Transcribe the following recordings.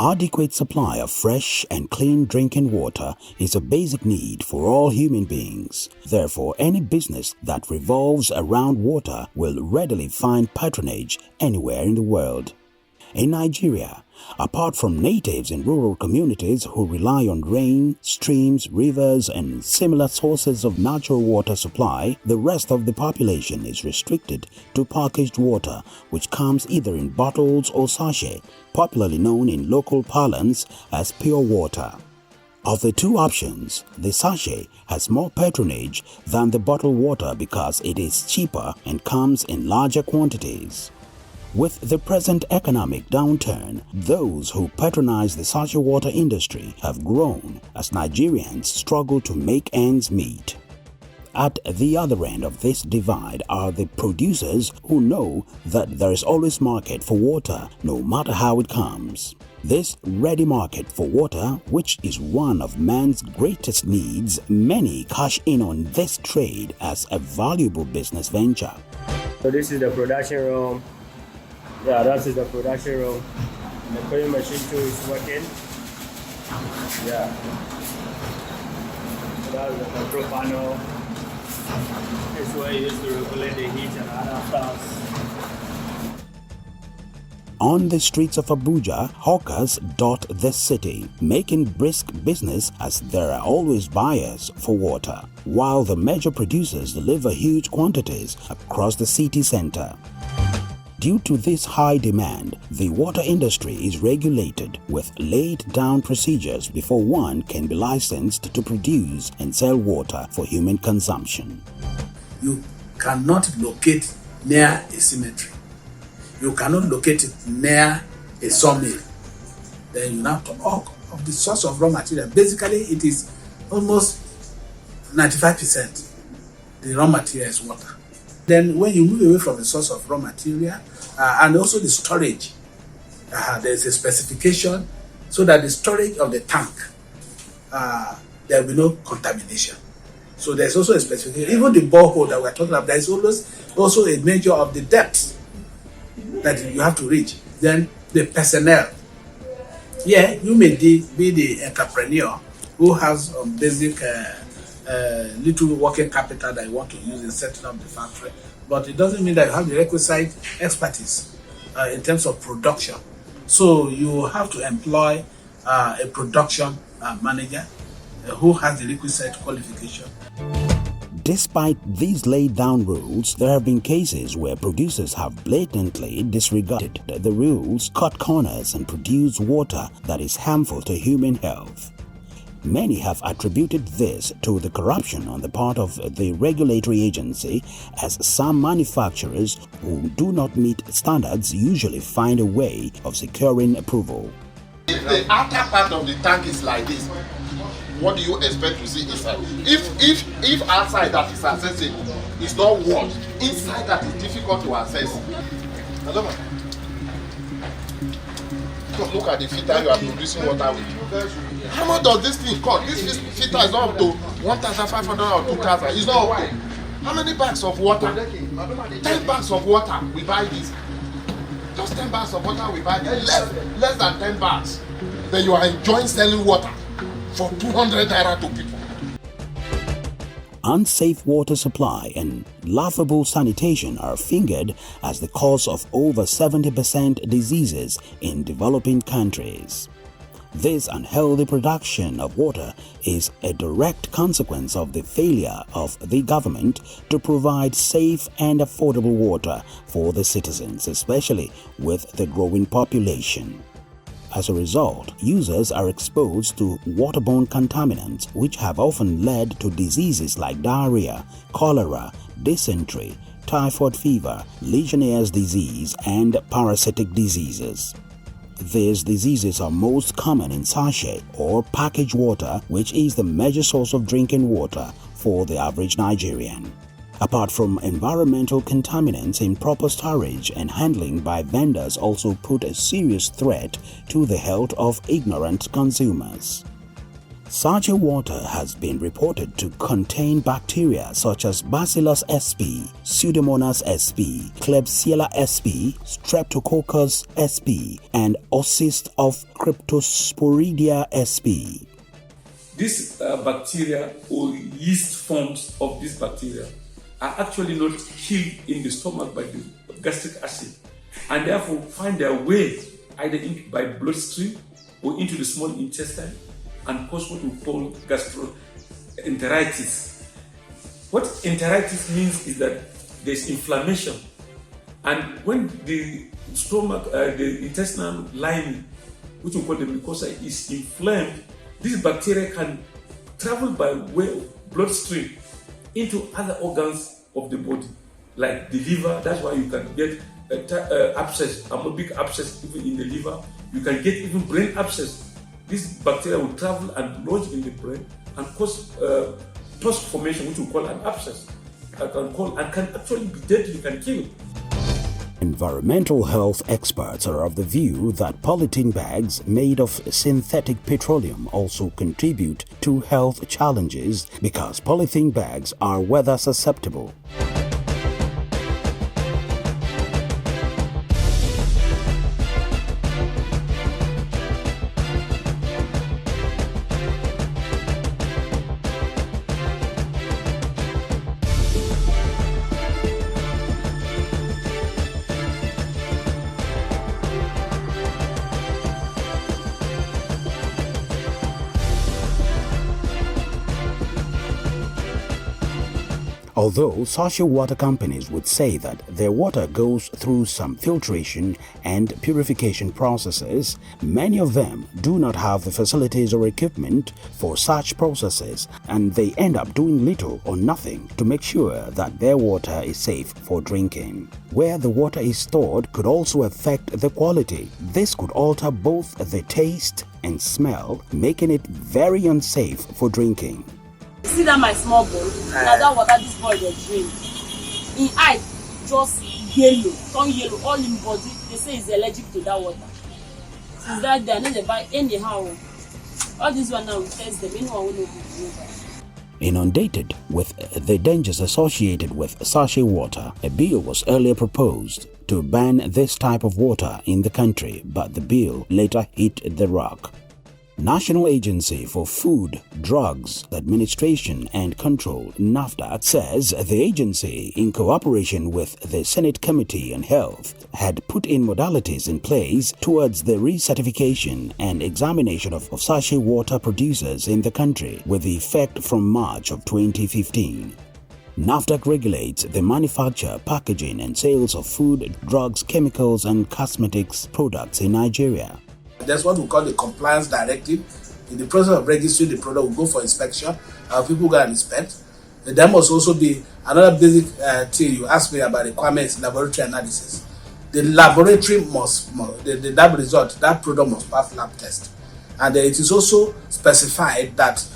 Adequate supply of fresh and clean drinking water is a basic need for all human beings. Therefore, any business that revolves around water will readily find patronage anywhere in the world. In Nigeria, apart from natives in rural communities who rely on rain, streams, rivers, and similar sources of natural water supply, the rest of the population is restricted to packaged water, which comes either in bottles or sachet, popularly known in local parlance as pure water. Of the two options, the sachet has more patronage than the bottled water because it is cheaper and comes in larger quantities. With the present economic downturn, those who patronize the sachet water industry have grown as Nigerians struggle to make ends meet. At the other end of this divide are the producers who know that there is always market for water, no matter how it comes. This ready market for water, which is one of man's greatest needs, many cash in on this trade as a valuable business venture. So this is the production room. Yeah, that is the production room. The coin machine too is working. Yeah. So that is the control panel. This is where you use to regulate the heat and other stuff. On the streets of Abuja, hawkers dot the city, making brisk business as there are always buyers for water, while the major producers deliver huge quantities across the city center. Due to this high demand, the water industry is regulated with laid-down procedures before one can be licensed to produce and sell water for human consumption. You cannot locate near a cemetery. You cannot locate it near a sawmill. Then you have to talk of the source of raw material. Basically, it is almost 95%. The raw material is water. Then when you move away from the source of raw material and also the storage, there's a specification so that the storage of the tank, there will be no contamination. So there's also a specification. Even the borehole that we're talking about, there's always also a measure of the depth that you have to reach. Then the personnel. Yeah, you may be the entrepreneur who has basic little working capital that you want to use in setting up the factory, but it doesn't mean that you have the requisite expertise in terms of production. So you have to employ a production manager who has the requisite qualification. Despite these laid-down rules, there have been cases where producers have blatantly disregarded the rules, cut corners, and produced water that is harmful to human health. Many have attributed this to the corruption on the part of the regulatory agency, as some manufacturers who do not meet standards usually find a way of securing approval. If the outer part of the tank is like this, what do you expect to see inside? If outside that is accessible is not washed, inside that is difficult to access. Just look at the filter you are producing water with. How much does this thing cost? This filter is not up to 1,500 or 2,000. It's not up to. How many bags of water? 10 bags of water, we buy this. Just 10 bags of water, we buy this. Less than 10 bags. Then you are enjoying selling water for 200 naira to people. Unsafe water supply and laughable sanitation are fingered as the cause of over 70% diseases in developing countries. This unhealthy production of water is a direct consequence of the failure of the government to provide safe and affordable water for the citizens, especially with the growing population. As a result, users are exposed to waterborne contaminants which have often led to diseases like diarrhea, cholera, dysentery, typhoid fever, Legionnaire's disease, and parasitic diseases. These diseases are most common in sachet or packaged water, which is the major source of drinking water for the average Nigerian. Apart from environmental contaminants, improper storage and handling by vendors also put a serious threat to the health of ignorant consumers. Sachet water has been reported to contain bacteria such as Bacillus sp, Pseudomonas sp, Klebsiella sp, Streptococcus sp, and Ocyst of Cryptosporidia sp. These bacteria or yeast forms of this bacteria are actually not killed in the stomach by the gastric acid, and therefore find their way either by bloodstream or into the small intestine and cause what we call gastroenteritis. What enteritis means is that there's inflammation, and when the stomach, the intestinal lining, which we call the mucosa, is inflamed, this bacteria can travel by way of bloodstream into other organs of the body, like the liver. That's why you can get abscess, amoebic abscess even in the liver. You can get even brain abscess. This bacteria will travel and lodge in the brain and cause tusk formation, which we call an abscess, and can actually be deadly, can kill. Environmental health experts are of the view that polythene bags made of synthetic petroleum also contribute to health challenges because polythene bags are weather susceptible. Although sachet water companies would say that their water goes through some filtration and purification processes, many of them do not have the facilities or equipment for such processes, and they end up doing little or nothing to make sure that their water is safe for drinking. Where the water is stored could also affect the quality. This could alter both the taste and smell, making it very unsafe for drinking. See that my small boy, now that water this boy dey drink, in eye just yellow, turn yellow, all in body. They say he's allergic to that water. Since that day, I know they buy anyhow. All this one now we test them, anyone will know who. Inundated with the dangers associated with sachet water, a bill was earlier proposed to ban this type of water in the country, but the bill later hit the rock. National Agency for Food, Drugs Administration and Control, NAFDAC, says the agency, in cooperation with the Senate Committee on Health, had put in modalities in place towards the recertification and examination of sachet water producers in the country with effect from March of 2015. NAFDAC regulates the manufacture, packaging and sales of food, drugs, chemicals and cosmetics products in Nigeria. That's what we call the compliance directive. In the process of registering the product, we go for inspection. Our people go and inspect. There must also be another basic thing you asked me about requirements, laboratory analysis. The laboratory must the lab result, that product must pass lab test. And it is also specified that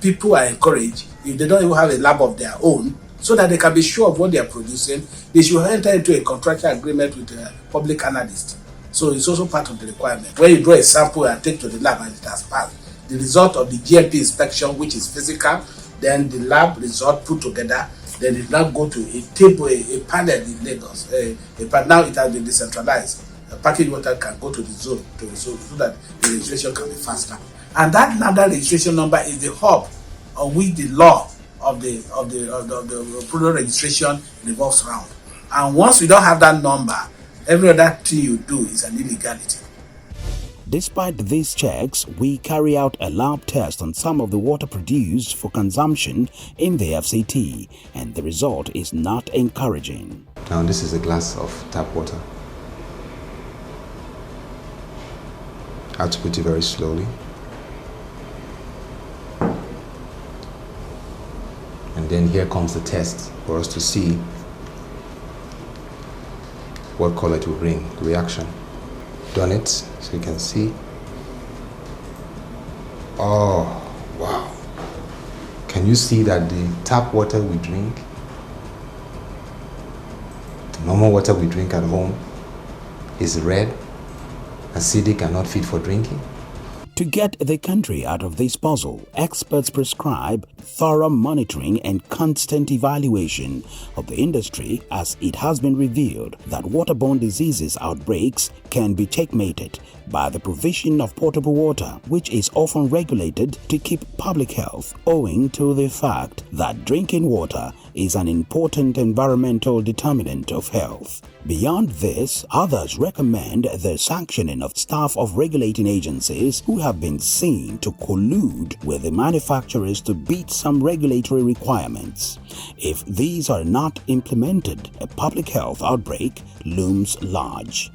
people are encouraged, if they don't even have a lab of their own, so that they can be sure of what they are producing, they should enter into a contractual agreement with a public analyst. So it's also part of the requirement. When you draw a sample and take to the lab and it has passed, the result of the GMP inspection, which is physical, then the lab result put together, then it now go to a table, a panel in Lagos. Now it has been decentralized. Packaged water can go to the zone so that the registration can be faster. And that NAFDAC registration number is the hub on which the law of the product registration revolves around. And once we don't have that number, every other thing you do is an illegality. Despite these checks, we carry out a lab test on some of the water produced for consumption in the FCT, and the result is not encouraging. Now this is a glass of tap water. I have to put it very slowly. And then here comes the test for us to see what color it will bring, the reaction. Done it, so you can see. Oh, wow. Can you see that the tap water we drink, the normal water we drink at home, is red, acidic and not fit for drinking? To get the country out of this puzzle, experts prescribe thorough monitoring and constant evaluation of the industry, as it has been revealed that waterborne diseases outbreaks can be checkmated by the provision of potable water, which is often regulated to keep public health, owing to the fact that drinking water is an important environmental determinant of health. Beyond this, others recommend the sanctioning of staff of regulating agencies who have been seen to collude with the manufacturers to beat some regulatory requirements. If these are not implemented, a public health outbreak looms large.